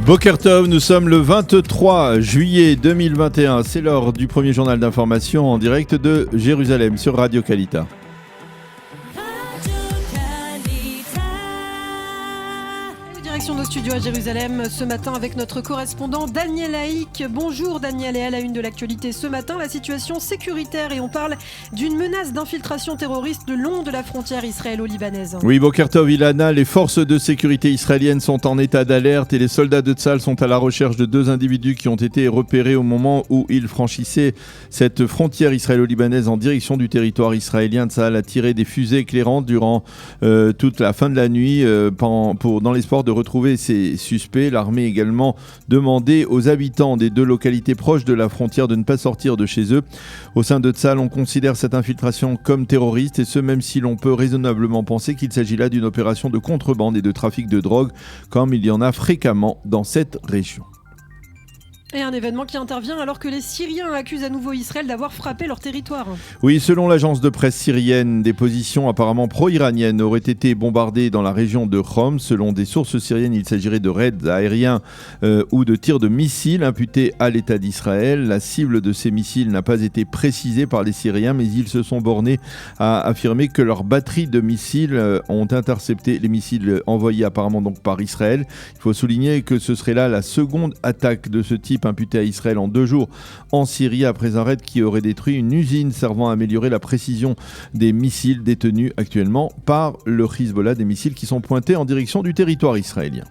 Boker Tov, nous sommes le 23 juillet 2021. C'est l'heure du premier journal d'information en direct de Jérusalem sur Radio Kalita. Direction nos studios à Jérusalem ce matin avec notre correspondant Daniel Haïk. Bonjour Daniel, et à la une de l'actualité ce matin, la situation sécuritaire, et on parle d'une menace d'infiltration terroriste le long de la frontière israélo-libanaise. Oui, Boker Tov, Ilana, les forces de sécurité israéliennes sont en état d'alerte et les soldats de Tzahal sont à la recherche de deux individus qui ont été repérés au moment où ils franchissaient cette frontière israélo-libanaise en direction du territoire israélien. Tzahal a tiré des fusées éclairantes durant toute la fin de la nuit dans l'espoir de retrouver ces suspects. L'armée a également demandé aux habitants des deux localités proches de la frontière de ne pas sortir de chez eux. Au sein de Tzahal, on considère cette infiltration comme terroriste, et ce même si l'on peut raisonnablement penser qu'il s'agit là d'une opération de contrebande et de trafic de drogue, comme il y en a fréquemment dans cette région. Et un événement qui intervient alors que les Syriens accusent à nouveau Israël d'avoir frappé leur territoire. Oui, selon l'agence de presse syrienne, des positions apparemment pro-iraniennes auraient été bombardées dans la région de Homs. Selon des sources syriennes, il s'agirait de raids aériens ou de tirs de missiles imputés à l'État d'Israël. La cible de ces missiles n'a pas été précisée par les Syriens, mais ils se sont bornés à affirmer que leurs batteries de missiles ont intercepté les missiles envoyés apparemment donc par Israël. Il faut souligner que ce serait là la seconde attaque de ce type imputé à Israël en 2 jours en Syrie, après un raid qui aurait détruit une usine servant à améliorer la précision des missiles détenus actuellement par le Hezbollah, des missiles qui sont pointés en direction du territoire israélien.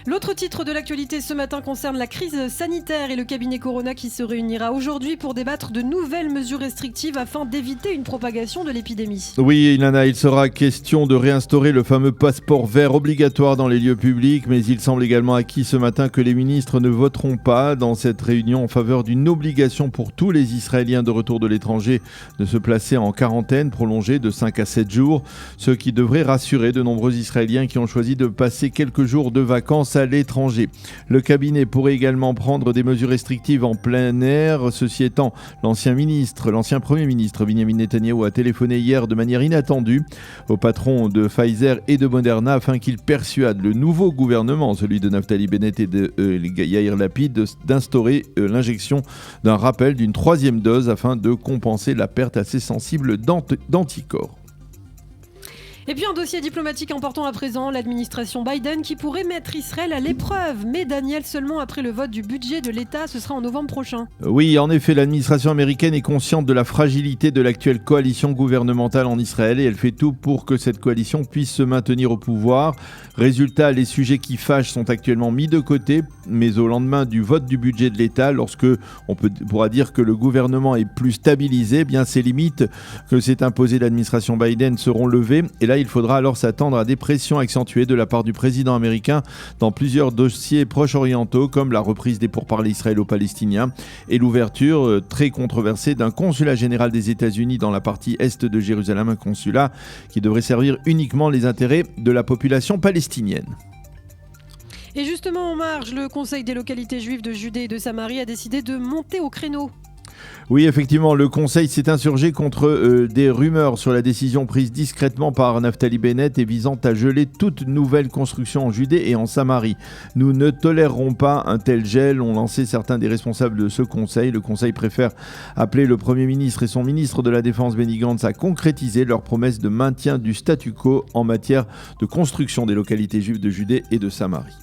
L'autre titre de l'actualité ce matin concerne la crise sanitaire et le cabinet Corona qui se réunira aujourd'hui pour débattre de nouvelles mesures restrictives afin d'éviter une propagation de l'épidémie. Oui, Ilana, il sera question de réinstaurer le fameux passeport vert obligatoire dans les lieux publics, mais il semble également acquis ce matin que les ministres ne voteront pas dans cette réunion en faveur d'une obligation pour tous les Israéliens de retour de l'étranger de se placer en quarantaine prolongée de 5 à 7 jours, ce qui devrait rassurer de nombreux Israéliens qui ont choisi de passer quelques jours de vacances à l'étranger. Le cabinet pourrait également prendre des mesures restrictives en plein air. Ceci étant, l'ancien Premier ministre Benjamin Netanyahou a téléphoné hier de manière inattendue au patron de Pfizer et de Moderna afin qu'il persuade le nouveau gouvernement, celui de Naftali Bennett et de Yair Lapid, d'instaurer l'injection d'un rappel d'une 3e dose afin de compenser la perte assez sensible d'anticorps. Et puis un dossier diplomatique important à présent, l'administration Biden qui pourrait mettre Israël à l'épreuve. Mais Daniel, seulement après le vote du budget de l'État, ce sera en novembre prochain. Oui, en effet, l'administration américaine est consciente de la fragilité de l'actuelle coalition gouvernementale en Israël et elle fait tout pour que cette coalition puisse se maintenir au pouvoir. Résultat, les sujets qui fâchent sont actuellement mis de côté, mais au lendemain du vote du budget de l'État, lorsque on pourra dire que le gouvernement est plus stabilisé, eh bien ces limites que s'est imposées l'administration Biden seront levées. Et là, il faudra alors s'attendre à des pressions accentuées de la part du président américain dans plusieurs dossiers proches orientaux, comme la reprise des pourparlers israélo-palestiniens et l'ouverture très controversée d'un consulat général des États-Unis dans la partie est de Jérusalem, un consulat qui devrait servir uniquement les intérêts de la population palestinienne. Et justement en marge, le Conseil des localités juives de Judée et de Samarie a décidé de monter au créneau. Oui, effectivement, le Conseil s'est insurgé contre des rumeurs sur la décision prise discrètement par Naftali Bennett et visant à geler toute nouvelle construction en Judée et en Samarie. Nous ne tolérerons pas un tel gel, ont lancé certains des responsables de ce Conseil. Le Conseil préfère appeler le Premier ministre et son ministre de la Défense Benny Gantz à concrétiser leur promesse de maintien du statu quo en matière de construction des localités juives de Judée et de Samarie.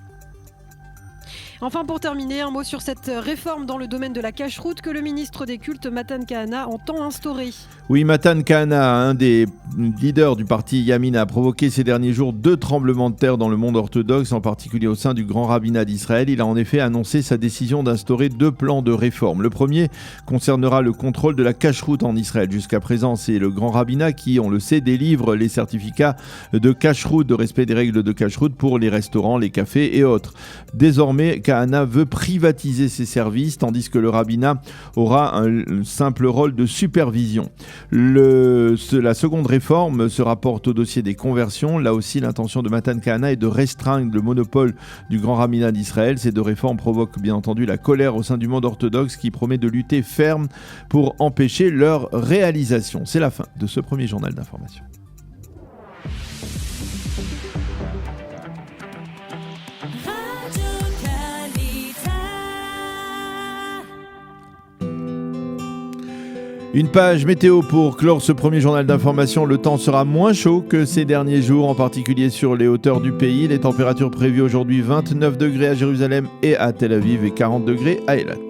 Enfin, pour terminer, un mot sur cette réforme dans le domaine de la cacheroute que le ministre des Cultes, Matan Kahana, entend instaurer. Oui, Matan Kahana, un des leaders du parti Yamina, a provoqué ces derniers jours 2 tremblements de terre dans le monde orthodoxe, en particulier au sein du grand rabbinat d'Israël. Il a en effet annoncé sa décision d'instaurer 2 plans de réforme. Le premier concernera le contrôle de la cacheroute en Israël. Jusqu'à présent, c'est le grand rabbinat qui, on le sait, délivre les certificats de cacheroute, de respect des règles de cacheroute pour les restaurants, les cafés et autres. Désormais, Kahana veut privatiser ses services, tandis que le rabbinat aura un simple rôle de supervision. La seconde réforme se rapporte au dossier des conversions. Là aussi, l'intention de Matan Kahana est de restreindre le monopole du grand rabbinat d'Israël. Ces 2 réformes provoquent bien entendu la colère au sein du monde orthodoxe qui promet de lutter ferme pour empêcher leur réalisation. C'est la fin de ce premier journal d'information. Radio Une page météo pour clore ce premier journal d'information. Le temps sera moins chaud que ces derniers jours, en particulier sur les hauteurs du pays. Les températures prévues aujourd'hui 29 degrés à Jérusalem et à Tel Aviv et 40 degrés à Eilat.